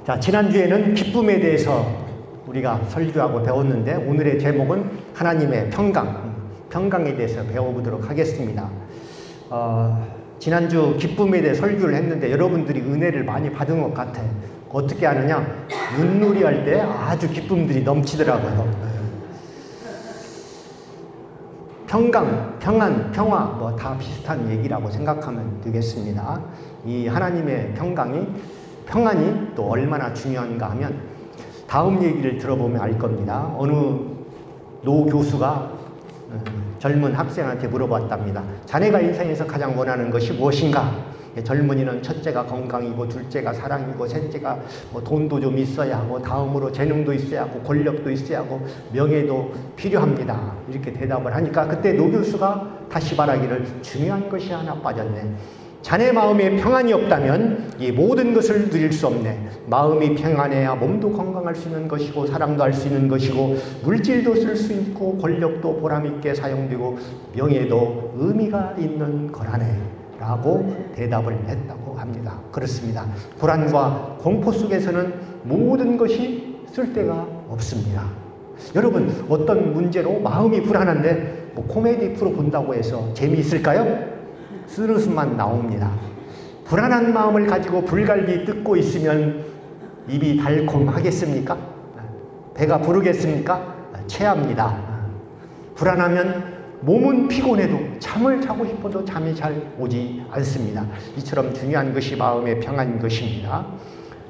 자, 지난주에는 기쁨에 대해서 우리가 설교하고 배웠는데 오늘의 제목은 하나님의 평강에 대해서 배워보도록 하겠습니다. 지난주 기쁨에 대해 설교를 했는데 여러분들이 은혜를 많이 받은 것 같아요. 어떻게 하느냐? 윷놀이 할 때 아주 기쁨들이 넘치더라고요. 평안, 평화 뭐 다 비슷한 얘기라고 생각하면 되겠습니다. 이 하나님의 평안이 또 얼마나 중요한가 하면 다음 얘기를 들어보면 알 겁니다. 어느 노 교수가 젊은 학생한테 물어봤답니다. 자네가 인생에서 가장 원하는 것이 무엇인가? 젊은이는 첫째가 건강이고, 둘째가 사랑이고, 셋째가 뭐 돈도 좀 있어야 하고, 다음으로 재능도 있어야 하고, 권력도 있어야 하고, 명예도 필요합니다. 이렇게 대답을 하니까 그때 노 교수가 다시 말하기를 중요한 것이 하나 빠졌네. 자네 마음에 평안이 없다면 이 모든 것을 누릴 수 없네. 마음이 평안해야 몸도 건강할 수 있는 것이고, 사랑도 할 수 있는 것이고, 물질도 쓸 수 있고, 권력도 보람있게 사용되고, 명예도 의미가 있는 거라네 라고 대답을 했다고 합니다. 그렇습니다. 불안과 공포 속에서는 모든 것이 쓸데가 없습니다. 여러분, 어떤 문제로 마음이 불안한데 뭐 코미디 프로 본다고 해서 재미있을까요? 쓰르스만 나옵니다. 불안한 마음을 가지고 불갈비 뜯고 있으면 입이 달콤하겠습니까? 배가 부르겠습니까? 체합니다. 불안하면 몸은 피곤해도 잠을 자고 싶어도 잠이 잘 오지 않습니다. 이처럼 중요한 것이 마음의 평안인 것입니다.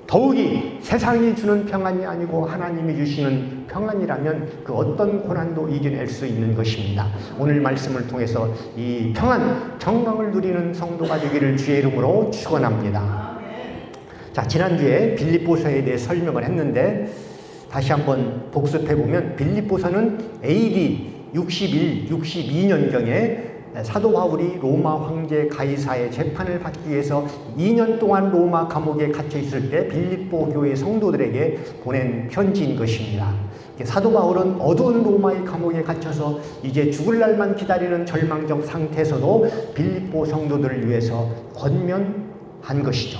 더욱이 세상이 주는 평안이 아니고 하나님이 주시는 평안이라면 그 어떤 고난도 이겨낼 수 있는 것입니다. 오늘 말씀을 통해서 이 평강을 누리는 성도가 되기를 주의 이름으로 축원합니다. 자, 지난주에 빌립보서에 대해 설명을 했는데 다시 한번 복습해보면 빌립보서는 AD 62년경에 사도 바울이 로마 황제 가이사의 재판을 받기 위해서 2년 동안 로마 감옥에 갇혀 있을 때 빌립보 교회 성도들에게 보낸 편지인 것입니다. 사도 바울은 어두운 로마의 감옥에 갇혀서 이제 죽을 날만 기다리는 절망적 상태에서도 빌립보 성도들을 위해서 권면한 것이죠.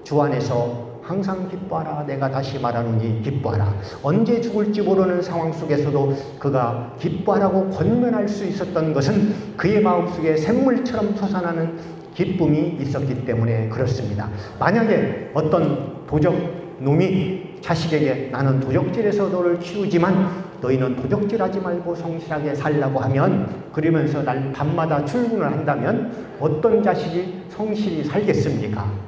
주 안에서 항상 기뻐하라. 내가 다시 말하노니 기뻐하라. 언제 죽을지 모르는 상황 속에서도 그가 기뻐하라고 권면할 수 있었던 것은 그의 마음속에 샘물처럼 솟아나는 기쁨이 있었기 때문에 그렇습니다. 만약에 어떤 도적놈이 자식에게 나는 도적질에서 너를 키우지만 너희는 도적질하지 말고 성실하게 살라고 하면, 그러면서 날 밤마다 출근을 한다면 어떤 자식이 성실히 살겠습니까?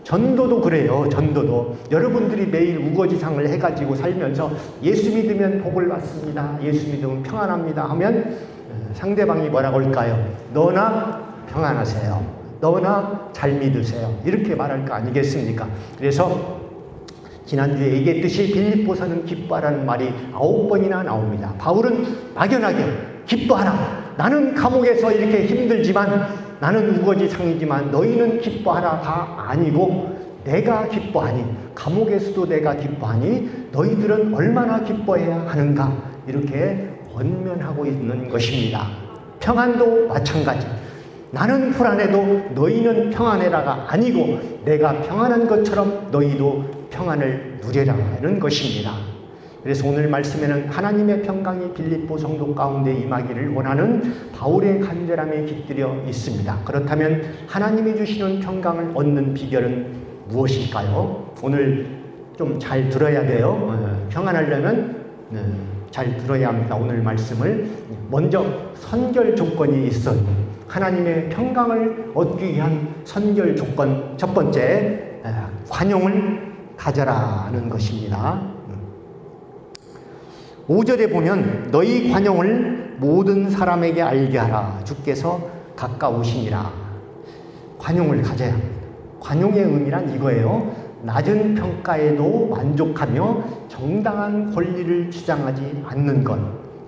전도도 그래요. 전도도 여러분들이 매일 우거지상을 해가지고 살면서 예수 믿으면 복을 받습니다, 예수 믿으면 평안합니다 하면 상대방이 뭐라고 할까요? 너나 평안하세요, 너나 잘 믿으세요, 이렇게 말할 거 아니겠습니까? 그래서 지난주에 얘기했듯이 빌립보서는 기뻐하라는 말이 9번이나 나옵니다. 바울은 막연하게 기뻐하라. 나는 감옥에서 이렇게 힘들지만, 나는 우거지상이지만 너희는 기뻐하라가 아니고 내가 기뻐하니, 감옥에서도 내가 기뻐하니 너희들은 얼마나 기뻐해야 하는가, 이렇게 권면하고 있는 것입니다. 평안도 마찬가지. 나는 불안해도 너희는 평안해라가 아니고 내가 평안한 것처럼 너희도 평안을 누리라는 것입니다. 그래서 오늘 말씀에는 하나님의 평강이 빌립보 성도 가운데 임하기를 원하는 바울의 간절함에 깃들여 있습니다. 그렇다면 하나님이 주시는 평강을 얻는 비결은 무엇일까요? 오늘 좀 잘 들어야 돼요. 평안하려면 잘 들어야 합니다. 오늘 말씀을. 먼저 선결 조건이 있어요. 하나님의 평강을 얻기 위한 선결 조건, 첫 번째, 관용을 가져라는 것입니다. 5절에 보면 너희 관용을 모든 사람에게 알게 하라. 주께서 가까우시니라. 관용을 가져야 합니다. 관용의 의미란 이거예요. 낮은 평가에도 만족하며 정당한 권리를 주장하지 않는 것.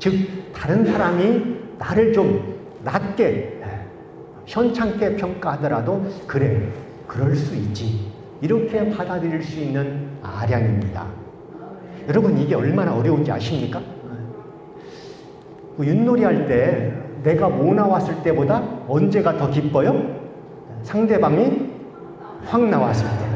즉 다른 사람이 나를 좀 낮게, 현찮게 평가하더라도 그래, 그럴 수 있지, 이렇게 받아들일 수 있는 아량입니다. 여러분, 이게 얼마나 어려운지 아십니까? 윷놀이 할 때 내가 못 나왔을 때보다 언제가 더 기뻐요? 상대방이 확 나왔을 때.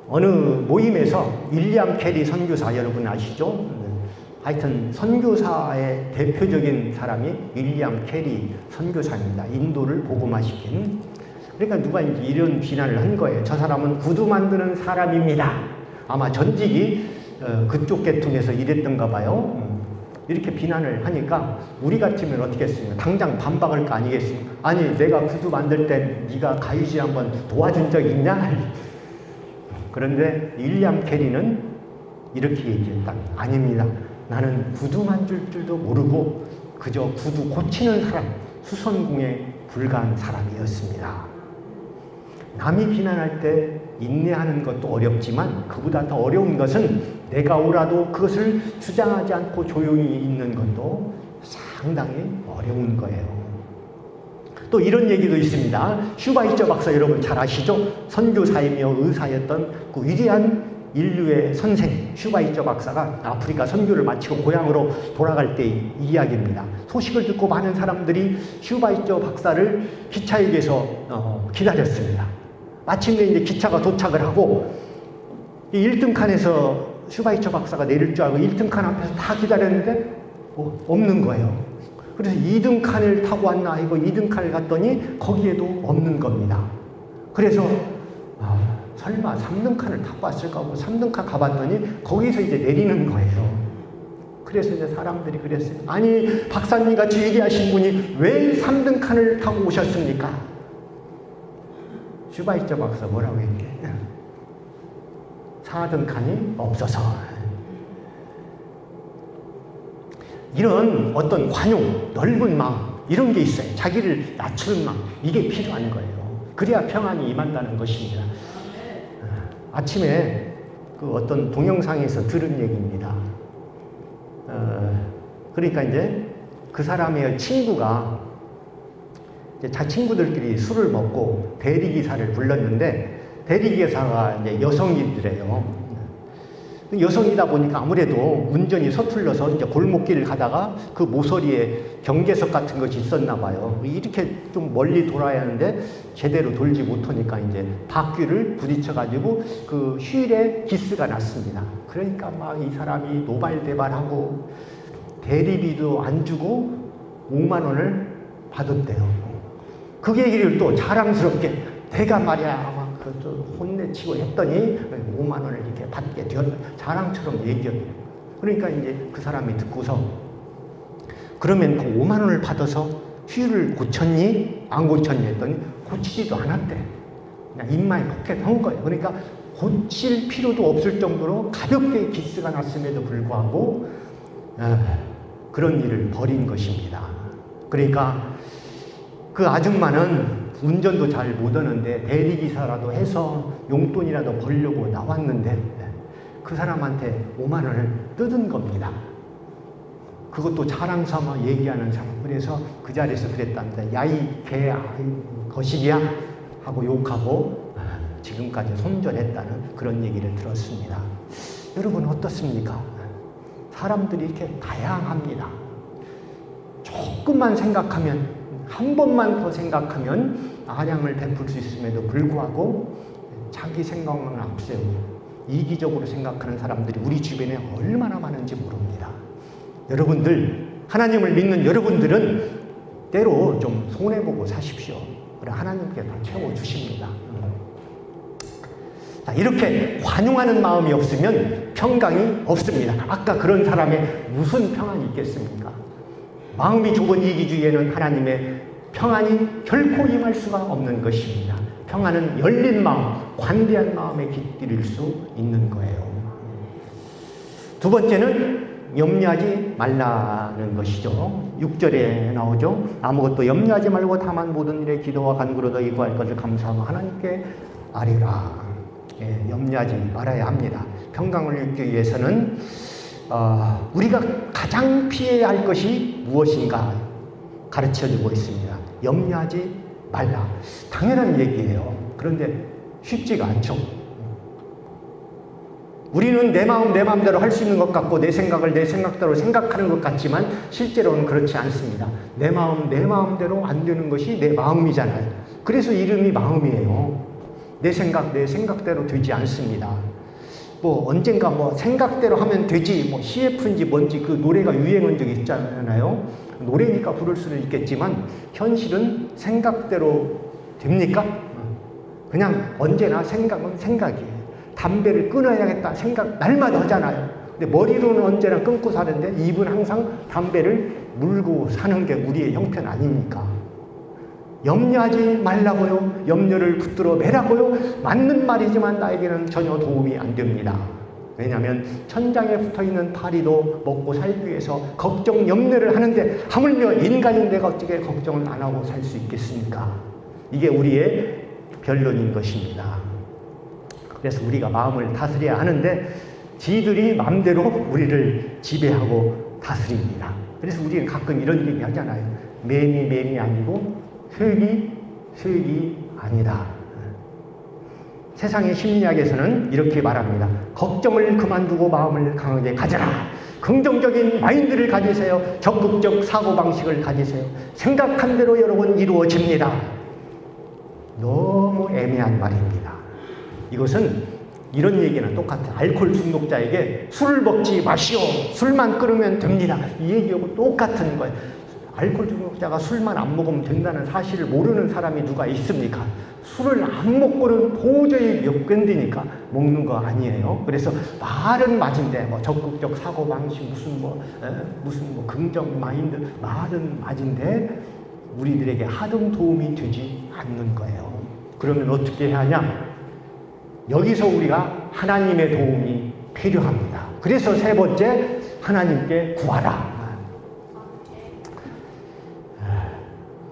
어느 모임에서 윌리엄 캐리 선교사 여러분 아시죠? 하여튼 선교사의 대표적인 사람이 윌리엄 캐리 선교사입니다. 인도를 복음화시킨. 그러니까 누가 이제 이런 비난을 한 거예요. 저 사람은 구두 만드는 사람입니다. 아마 전직이 그쪽 계통에서 일했던가 봐요. 이렇게 비난을 하니까 우리 같으면 어떻게 했습니까? 당장 반박할 거 아니겠습니까? 아니 내가 구두 만들 때 네가 가위질 한번 도와준 적 있냐? 그런데 윌리엄 캐리는 이렇게 얘기했다. 아닙니다. 나는 구두 만질 줄도 모르고 그저 구두 고치는 사람, 수선공에 불과한 사람이었습니다. 남이 비난할 때 인내하는 것도 어렵지만 그보다 더 어려운 것은 내가 오라도 그것을 주장하지 않고 조용히 있는 것도 상당히 어려운 거예요. 또 이런 얘기도 있습니다. 슈바이처 박사 여러분 잘 아시죠? 선교사이며 의사였던 그 위대한 인류의 선생 슈바이처 박사가 아프리카 선교를 마치고 고향으로 돌아갈 때 이야기입니다. 소식을 듣고 많은 사람들이 슈바이처 박사를 기차역에서 기다렸습니다. 마침내 이제 기차가 도착을 하고 1등 칸에서 슈바이처 박사가 내릴 줄 알고 1등 칸 앞에서 다 기다렸는데 없는 거예요. 그래서 2등 칸을 타고 왔나 이거 2등 칸을 갔더니 거기에도 없는 겁니다. 그래서 설마 3등 칸을 타고 왔을까 하고 3등 칸 가봤더니 거기서 이제 내리는 거예요. 그래서 이제 사람들이 그랬어요. 아니 박사님 같이 얘기하신 분이 왜 3등 칸을 타고 오셨습니까? 슈바이처 박사 뭐라고 했게? 4등 칸이 없어서. 이런 어떤 관용, 넓은 마음 이런 게 있어요. 자기를 낮추는 마음 이게 필요한 거예요. 그래야 평안이 임한다는 것입니다. 아침에 그 어떤 동영상에서 들은 얘기입니다. 그러니까 이제 그 사람의 친구가 이제 자 친구들끼리 술을 먹고 대리기사를 불렀는데 대리기사가 이제 여성이더래요. 여성이다 보니까 아무래도 운전이 서툴러서 이제 골목길을 가다가 그 모서리에 경계석 같은 것이 있었나 봐요. 이렇게 좀 멀리 돌아야 하는데 제대로 돌지 못하니까 이제 바퀴를 부딪혀가지고 그 휠에 기스가 났습니다. 그러니까 막 이 사람이 노발대발하고 대리비도 안 주고 5만 원을 받았대요. 그 얘기를 또 자랑스럽게 내가 말이야 혼내치고 했더니 5만 원을 이렇게 받게 되었다. 자랑처럼 얘기해요. 그러니까 이제 그 사람이 듣고서 그러면 그 5만 원을 받아서 휠을 고쳤니? 안 고쳤니? 했더니 고치지도 않았대. 그냥 입만 포켓한 거예요. 그러니까 고칠 필요도 없을 정도로 가볍게 기스가 났음에도 불구하고 그런 일을 벌인 것입니다. 그러니까 그 아줌마는 운전도 잘 못하는데 대리기사라도 해서 용돈이라도 벌려고 나왔는데 그 사람한테 5만 원을 뜯은 겁니다. 그것도 자랑삼아 얘기하는 사람. 그래서 그 자리에서 그랬답니다. 야이 개야 거시기야 하고 욕하고 지금까지 손절했다는 그런 얘기를 들었습니다. 여러분 어떻습니까? 사람들이 이렇게 다양합니다. 조금만 생각하면 한 번만 더 생각하면 안양을 베풀 수 있음에도 불구하고 자기 생각만 앞세우고 이기적으로 생각하는 사람들이 우리 주변에 얼마나 많은지 모릅니다. 여러분들 하나님을 믿는 여러분들은 때로 좀 손해보고 사십시오. 그래 하나님께서 채워주십니다. 이렇게 관용하는 마음이 없으면 평강이 없습니다. 아까 그런 사람의 무슨 평안이 있겠습니까? 마음이 좁은 이기주의에는 하나님의 평안이 결코 임할 수가 없는 것입니다. 평안은 열린 마음, 관대한 마음에 깃들일 수 있는 거예요. 두 번째는 염려하지 말라는 것이죠. 6절에 나오죠. 아무것도 염려하지 말고 다만 모든 일에 기도와 간구로 너희 구할 것을 감사하며 하나님께 아뢰라. 염려하지 말아야 합니다. 평강을 얻기 위해서는 우리가 가장 피해야 할 것이 무엇인가 가르쳐주고 있습니다. 염려하지 말라. 당연한 얘기예요. 그런데 쉽지가 않죠. 우리는 내 마음 내 마음대로 할 수 있는 것 같고 내 생각을 내 생각대로 생각하는 것 같지만 실제로는 그렇지 않습니다. 내 마음 내 마음대로 안 되는 것이 내 마음이잖아요. 그래서 이름이 마음이에요. 내 생각대로 되지 않습니다. 뭐 언젠가 뭐 생각대로 하면 되지, 뭐 CF인지 뭔지 그 노래가 유행한 적이 있잖아요. 노래니까 부를 수는 있겠지만 현실은 생각대로 됩니까? 그냥 언제나 생각은 생각이에요. 담배를 끊어야겠다 생각 날마다 하잖아요. 근데 머리로는 언제나 끊고 사는데 입은 항상 담배를 물고 사는 게 우리의 형편 아닙니까? 염려하지 말라고요. 염려를 붙들어 매라고요. 맞는 말이지만 나에게는 전혀 도움이 안 됩니다. 왜냐하면 천장에 붙어있는 파리도 먹고 살기 위해서 걱정, 염려를 하는데 하물며 인간인 내가 어떻게 걱정을 안 하고 살 수 있겠습니까? 이게 우리의 변론인 것입니다. 그래서 우리가 마음을 다스려야 하는데 지들이 마음대로 우리를 지배하고 다스립니다. 그래서 우리는 가끔 이런 얘기 하잖아요. 매미 아니고 쇠기 아니다. 세상의 심리학에서는 이렇게 말합니다. 걱정을 그만두고 마음을 강하게 가져라. 긍정적인 마인드를 가지세요. 적극적 사고방식을 가지세요. 생각한 대로 여러분 이루어집니다. 너무 애매한 말입니다. 이것은 이런 얘기는 똑같아요. 알코올 중독자에게 술을 먹지 마시오. 술만 끊으면 됩니다. 이 얘기하고 똑같은 거예요. 알코올 중독자가 술만 안 먹으면 된다는 사실을 모르는 사람이 누가 있습니까? 술을 안 먹고는 도저히 못 견디니까 먹는 거 아니에요. 그래서 말은 맞은데 뭐 적극적 사고방식 무슨 뭐 긍정 마인드 말은 맞은데 우리들에게 하등 도움이 되지 않는 거예요. 그러면 어떻게 해야 하냐? 여기서 우리가 하나님의 도움이 필요합니다. 그래서 세 번째, 하나님께 구하라.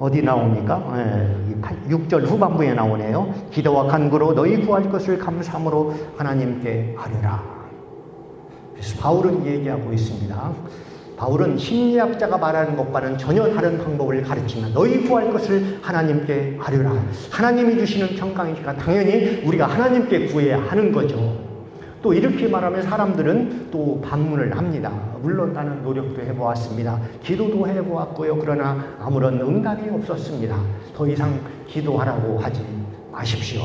어디 나옵니까? 6절 후반부에 나오네요. 기도와 간구로 너희 구할 것을 감사함으로 하나님께 아뢰라. 그래서 바울은 얘기하고 있습니다. 바울은 심리학자가 말하는 것과는 전혀 다른 방법을 가르치면 너희 구할 것을 하나님께 아뢰라. 하나님이 주시는 평강이니까 당연히 우리가 하나님께 구해야 하는 거죠. 또 이렇게 말하면 사람들은 또 반문을 합니다. 물론 나는 노력도 해보았습니다. 기도도 해보았고요. 그러나 아무런 응답이 없었습니다. 더 이상 기도하라고 하지 마십시오.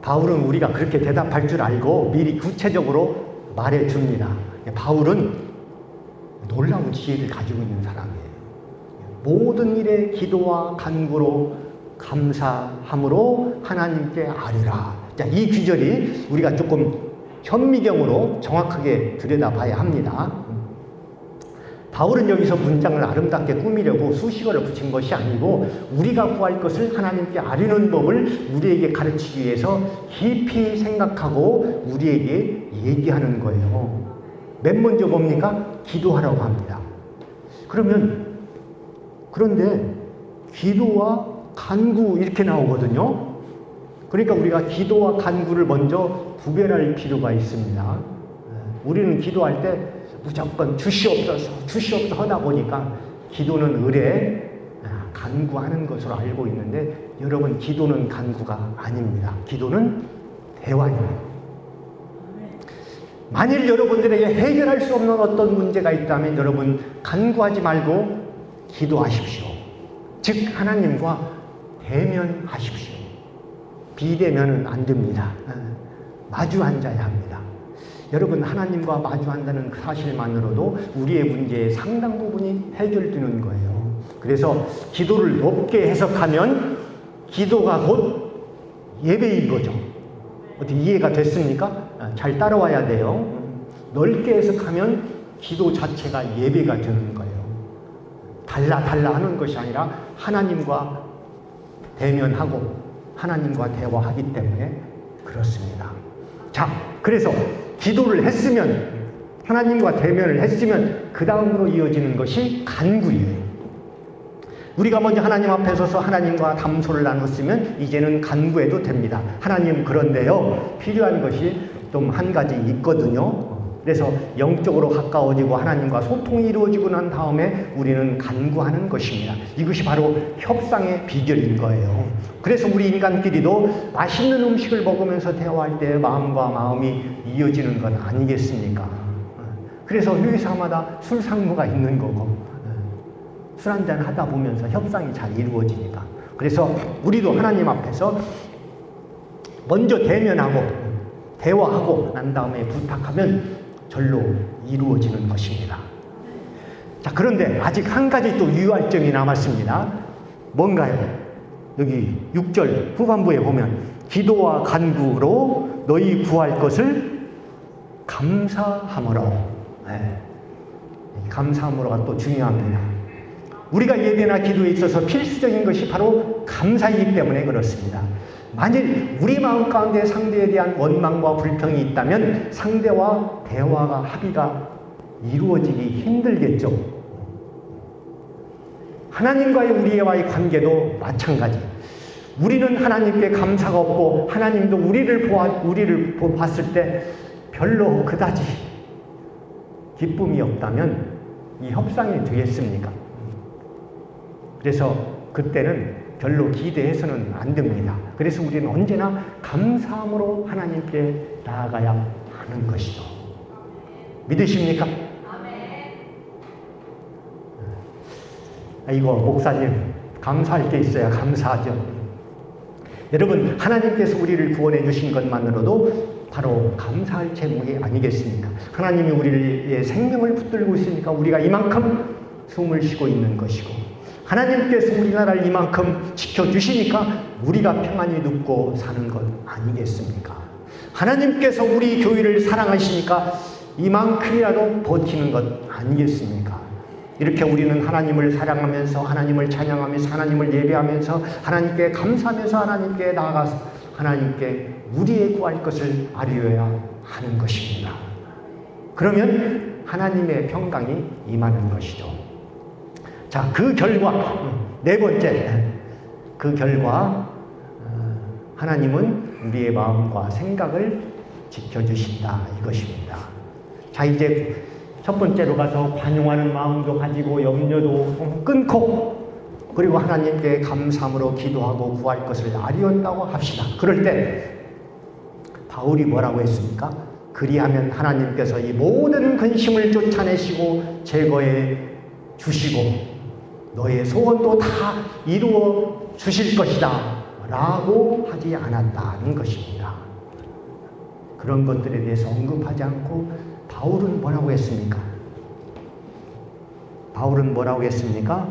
바울은 우리가 그렇게 대답할 줄 알고 미리 구체적으로 말해줍니다. 바울은 놀라운 지혜를 가지고 있는 사람이에요. 모든 일에 기도와 간구로 감사함으로 하나님께 아뢰라. 자, 이 귀절이 우리가 조금 현미경으로 정확하게 들여다봐야 합니다. 바울은 여기서 문장을 아름답게 꾸미려고 수식어를 붙인 것이 아니고 우리가 구할 것을 하나님께 아뢰는 법을 우리에게 가르치기 위해서 깊이 생각하고 우리에게 얘기하는 거예요. 맨 먼저 뭡니까? 기도하라고 합니다. 그런데 기도와 간구 이렇게 나오거든요. 그러니까 우리가 기도와 간구를 먼저 구별할 필요가 있습니다. 우리는 기도할 때 무조건 주시옵소서 하다 보니까 기도는 의뢰, 간구하는 것으로 알고 있는데 여러분 기도는 간구가 아닙니다. 기도는 대화입니다. 만일 여러분들에게 해결할 수 없는 어떤 문제가 있다면 여러분 간구하지 말고 기도하십시오. 즉 하나님과 대면하십시오. 비대면은 안 됩니다. 마주 앉아야 합니다. 여러분 하나님과 마주 앉는 사실만으로도 우리의 문제의 상당 부분이 해결되는 거예요. 그래서 기도를 높게 해석하면 기도가 곧 예배인 거죠. 어떻게 이해가 됐습니까? 잘 따라와야 돼요. 넓게 해석하면 기도 자체가 예배가 되는 거예요. 달라 하는 것이 아니라 하나님과 대면하고 하나님과 대화하기 때문에 그렇습니다. 자, 그래서 기도를 했으면 하나님과 대면을 했으면 그 다음으로 이어지는 것이 간구예요. 우리가 먼저 하나님 앞에 서서 하나님과 담소를 나눴으면 이제는 간구해도 됩니다. 하나님 그런데요 필요한 것이 좀 한 가지 있거든요. 그래서 영적으로 가까워지고 하나님과 소통이 이루어지고 난 다음에 우리는 간구하는 것입니다. 이것이 바로 협상의 비결인 거예요. 그래서 우리 인간끼리도 맛있는 음식을 먹으면서 대화할 때 마음과 마음이 이어지는 건 아니겠습니까? 그래서 회사마다 술 상무가 있는 거고 술 한잔 하다 보면서 협상이 잘 이루어지니까. 그래서 우리도 하나님 앞에서 먼저 대면하고 대화하고 난 다음에 부탁하면 절로 이루어지는 것입니다. 자, 그런데 아직 한 가지 또 유의할 점이 남았습니다. 뭔가요? 여기 6절 후반부에 보면 기도와 간구로 너희 구할 것을 감사함으로. 네. 감사함으로가 또 중요합니다. 우리가 예배나 기도에 있어서 필수적인 것이 바로 감사이기 때문에 그렇습니다. 만일 우리 마음 가운데 상대에 대한 원망과 불평이 있다면 상대와 대화가 합의가 이루어지기 힘들겠죠. 하나님과의 우리와의 관계도 마찬가지. 우리는 하나님께 감사가 없고 하나님도 우리를 봤을 때 별로 그다지 기쁨이 없다면 이 협상이 되겠습니까? 그래서 그때는 별로 기대해서는 안 됩니다. 그래서 우리는 언제나 감사함으로 하나님께 나아가야 하는 것이죠. 믿으십니까? 이거 목사님 감사할 게 있어야 감사하죠. 여러분, 하나님께서 우리를 구원해 주신 것만으로도 바로 감사할 제목이 아니겠습니까? 하나님이 우리의 생명을 붙들고 있으니까 우리가 이만큼 숨을 쉬고 있는 것이고, 하나님께서 우리나라를 이만큼 지켜주시니까 우리가 평안히 눕고 사는 것 아니겠습니까? 하나님께서 우리 교회를 사랑하시니까 이만큼이라도 버티는 것 아니겠습니까? 이렇게 우리는 하나님을 사랑하면서 하나님을 찬양하면서 하나님을 예배하면서 하나님께 감사하면서 하나님께 나아가서 하나님께 우리의 구할 것을 아뢰어야 하는 것입니다. 그러면 하나님의 평강이 임하는 것이죠. 자, 그 결과 네 번째, 그 결과 하나님은 우리의 마음과 생각을 지켜주신다 이것입니다. 자, 이제 첫 번째로 가서 관용하는 마음도 가지고 염려도 끊고 그리고 하나님께 감사함으로 기도하고 구할 것을 아뢰었다고 합시다. 그럴 때 바울이 뭐라고 했습니까? 그리하면 하나님께서 이 모든 근심을 쫓아내시고 제거해 주시고 너의 소원도 다 이루어 주실 것이다 라고 하지 않았다는 것입니다. 그런 것들에 대해서 언급하지 않고 바울은 뭐라고 했습니까? 바울은 뭐라고 했습니까?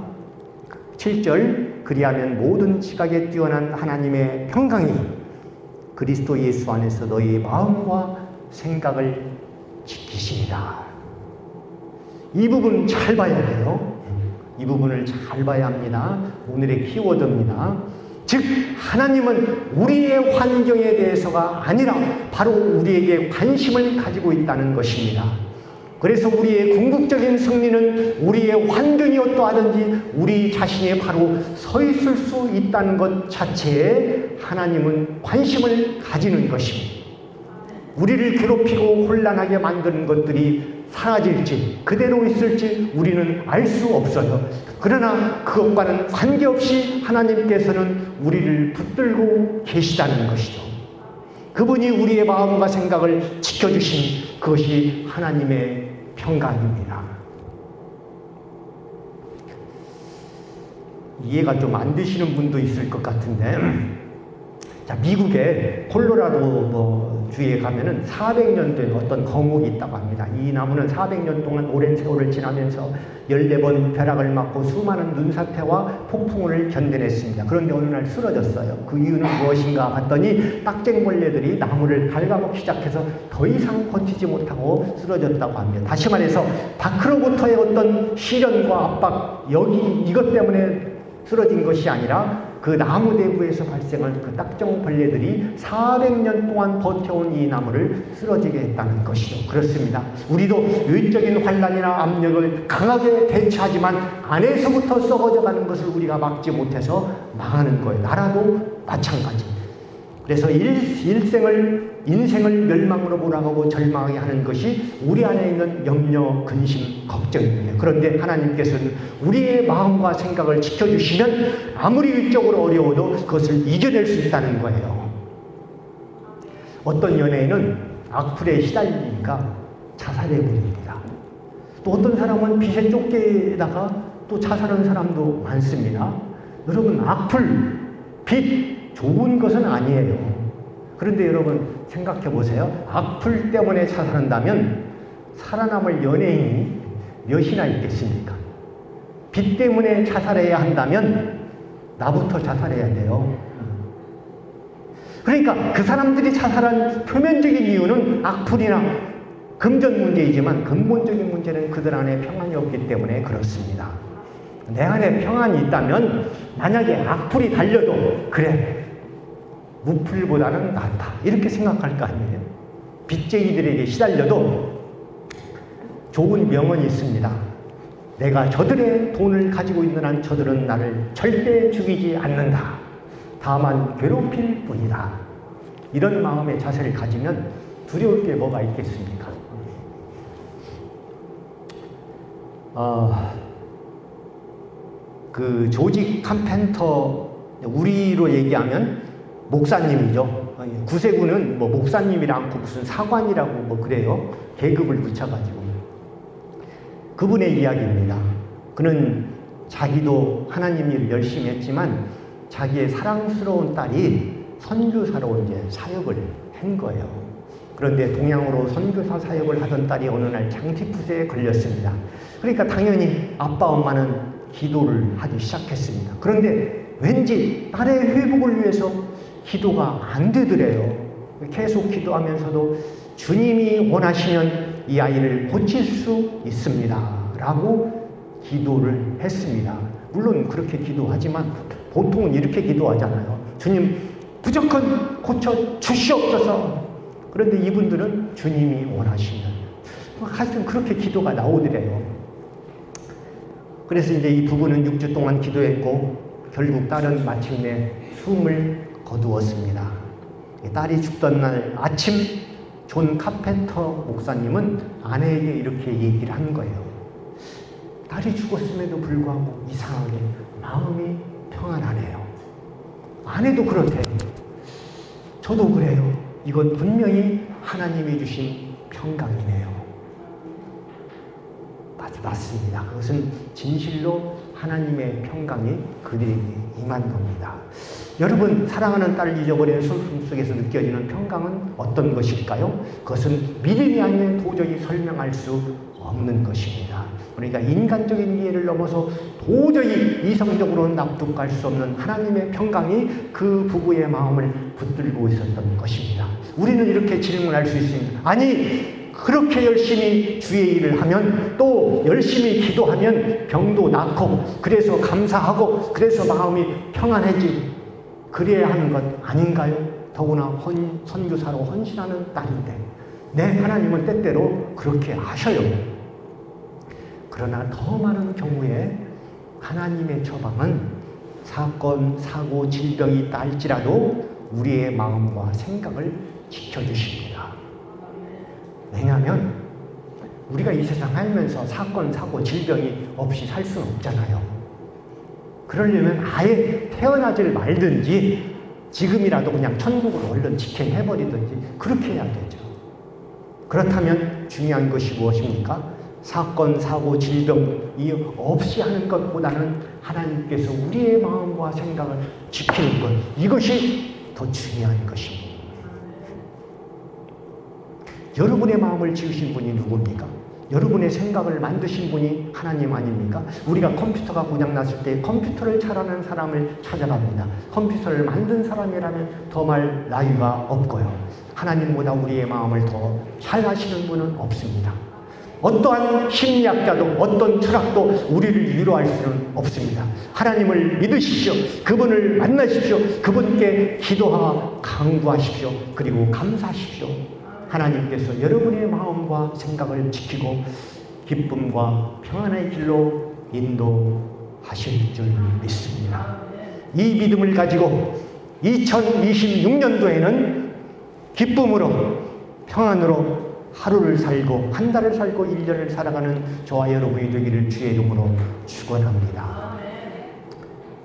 7절 그리하면 모든 지각에 뛰어난 하나님의 평강이 그리스도 예수 안에서 너희의 마음과 생각을 지키시리라. 이 부분 잘 봐야 돼요. 이 부분을 잘 봐야 합니다. 오늘의 키워드입니다. 즉 하나님은 우리의 환경에 대해서가 아니라 바로 우리에게 관심을 가지고 있다는 것입니다. 그래서 우리의 궁극적인 승리는 우리의 환경이 어떠하든지 우리 자신이 바로 서 있을 수 있다는 것 자체에 하나님은 관심을 가지는 것입니다. 우리를 괴롭히고 혼란하게 만드는 것들이 사라질지 그대로 있을지 우리는 알 수 없어요. 그러나 그것과는 관계없이 하나님께서는 우리를 붙들고 계시다는 것이죠. 그분이 우리의 마음과 생각을 지켜주신 그것이 하나님의 평강입니다. 이해가 좀 안 되시는 분도 있을 것 같은데, 자, 미국의 콜로라도 주에 가면은 400년 된 어떤 거목이 있다고 합니다. 이 나무는 400년 동안 오랜 세월을 지나면서 14번 벼락을 맞고 수많은 눈사태와 폭풍을 견뎌냈습니다. 그런데 어느 날 쓰러졌어요. 그 이유는 무엇인가 봤더니 딱쟁벌레들이 나무를 갉아먹기 시작해서 더 이상 버티지 못하고 쓰러졌다고 합니다. 다시 말해서 밖으로부터의 어떤 시련과 압박, 이것 때문에 쓰러진 것이 아니라 그 나무 내부에서 발생한 그 딱정벌레들이 400년 동안 버텨온 이 나무를 쓰러지게 했다는 것이죠. 그렇습니다. 우리도 외적인 환란이나 압력을 강하게 대처하지만 안에서부터 썩어져가는 것을 우리가 막지 못해서 망하는 거예요. 나라도 마찬가지. 그래서 인생을 멸망으로 몰아가고 절망하게 하는 것이 우리 안에 있는 염려, 근심, 걱정이에요. 그런데 하나님께서는 우리의 마음과 생각을 지켜주시면 아무리 위적으로 어려워도 그것을 이겨낼 수 있다는 거예요. 어떤 연예인은 악플에 시달리니까 자살해버립니다. 또 어떤 사람은 빚에 쫓기다가 또 자살하는 사람도 많습니다. 여러분, 악플, 빚 좋은 것은 아니에요. 그런데 여러분 생각해 보세요. 악플 때문에 자살한다면 살아남을 연예인이 몇이나 있겠습니까? 빚 때문에 자살해야 한다면 나부터 자살해야 돼요. 그러니까 그 사람들이 자살한 표면적인 이유는 악플이나 금전 문제이지만 근본적인 문제는 그들 안에 평안이 없기 때문에 그렇습니다. 내 안에 평안이 있다면 만약에 악플이 달려도 그래, 무플보다는 낫다 이렇게 생각할 거 아니에요. 빚쟁이들에게 시달려도 좋은 명언이 있습니다. 내가 저들의 돈을 가지고 있는 한 저들은 나를 절대 죽이지 않는다. 다만 괴롭힐 뿐이다. 이런 마음의 자세를 가지면 두려울 게 뭐가 있겠습니까? 그 조지 캄펜터, 우리로 얘기하면 목사님이죠. 구세군은 뭐 목사님이라 않고 무슨 사관이라고 뭐 그래요. 계급을 붙여가지고. 그분의 이야기입니다. 그는 자기도 하나님 일을 열심히 했지만 자기의 사랑스러운 딸이 선교사로 이제 사역을 한 거예요. 그런데 동양으로 선교사 사역을 하던 딸이 어느 날 장티푸스에 걸렸습니다. 그러니까 당연히 아빠 엄마는 기도를 하기 시작했습니다. 그런데 왠지 딸의 회복을 위해서 기도가 안 되더래요. 계속 기도하면서도 주님이 원하시면 이 아이를 고칠 수 있습니다 라고 기도를 했습니다. 물론 그렇게 기도하지만 보통은 이렇게 기도하잖아요. 주님 무조건 고쳐 주시옵소서. 그런데 이분들은 주님이 원하시면, 하여튼 그렇게 기도가 나오더래요. 그래서 이제 이 부부는 6주 동안 기도했고 결국 딸은 마침내 숨을 거두었습니다. 딸이 죽던 날 아침 존 카펜터 목사님은 아내에게 이렇게 얘기를 한 거예요. 딸이 죽었음에도 불구하고 이상하게 마음이 평안하네요. 아내도 그렇대요. 저도 그래요. 이건 분명히 하나님이 주신 평강이네요. 맞습니다. 그것은 진실로 하나님의 평강이 그들에게 임한 겁니다. 여러분, 사랑하는 딸을 잊어버린 슬픔 속에서 느껴지는 평강은 어떤 것일까요? 그것은 믿음이 아니면 도저히 설명할 수 없는 것입니다. 그러니까 인간적인 이해를 넘어서 도저히 이성적으로는 납득할 수 없는 하나님의 평강이 그 부부의 마음을 붙들고 있었던 것입니다. 우리는 이렇게 질문할 수 있습니다. 아니, 그렇게 열심히 주의 일을 하면, 또 열심히 기도하면 병도 낫고, 그래서 감사하고, 그래서 마음이 평안해지, 그래야 하는 것 아닌가요? 더구나 선교사로 헌신하는 딸인데. 네, 하나님은 때때로 그렇게 하셔요. 그러나 더 많은 경우에 하나님의 처방은 사건, 사고, 질병이 있다 할지라도 우리의 마음과 생각을 지켜주십니다. 왜냐하면 우리가 이 세상 살면서 사건, 사고, 질병이 없이 살 수는 없잖아요. 그러려면 아예 태어나질 말든지 지금이라도 그냥 천국을 얼른 직행해버리든지 그렇게 해야 되죠. 그렇다면 중요한 것이 무엇입니까? 사건, 사고, 질병이 없이 하는 것보다는 하나님께서 우리의 마음과 생각을 지키는 것, 이것이 더 중요한 것입니다. 여러분의 마음을 지으신 분이 누굽니까? 여러분의 생각을 만드신 분이 하나님 아닙니까? 우리가 컴퓨터가 고장났을 때 컴퓨터를 잘하는 사람을 찾아갑니다. 컴퓨터를 만든 사람이라면 더 말 나위가 없고요. 하나님보다 우리의 마음을 더 잘 아시는 분은 없습니다. 어떠한 심리학자도 어떤 철학도 우리를 위로할 수는 없습니다. 하나님을 믿으십시오. 그분을 만나십시오. 그분께 기도하고 간구하십시오. 그리고 감사하십시오. 하나님께서 여러분의 마음과 생각을 지키고 기쁨과 평안의 길로 인도하실 줄 믿습니다. 이 믿음을 가지고 2026년도에는 기쁨으로, 평안으로 하루를 살고 한 달을 살고 1년을 살아가는 저와 여러분이 되기를 주의 이름으로 축원합니다.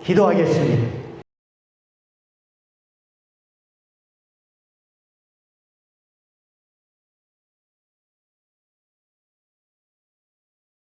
기도하겠습니다.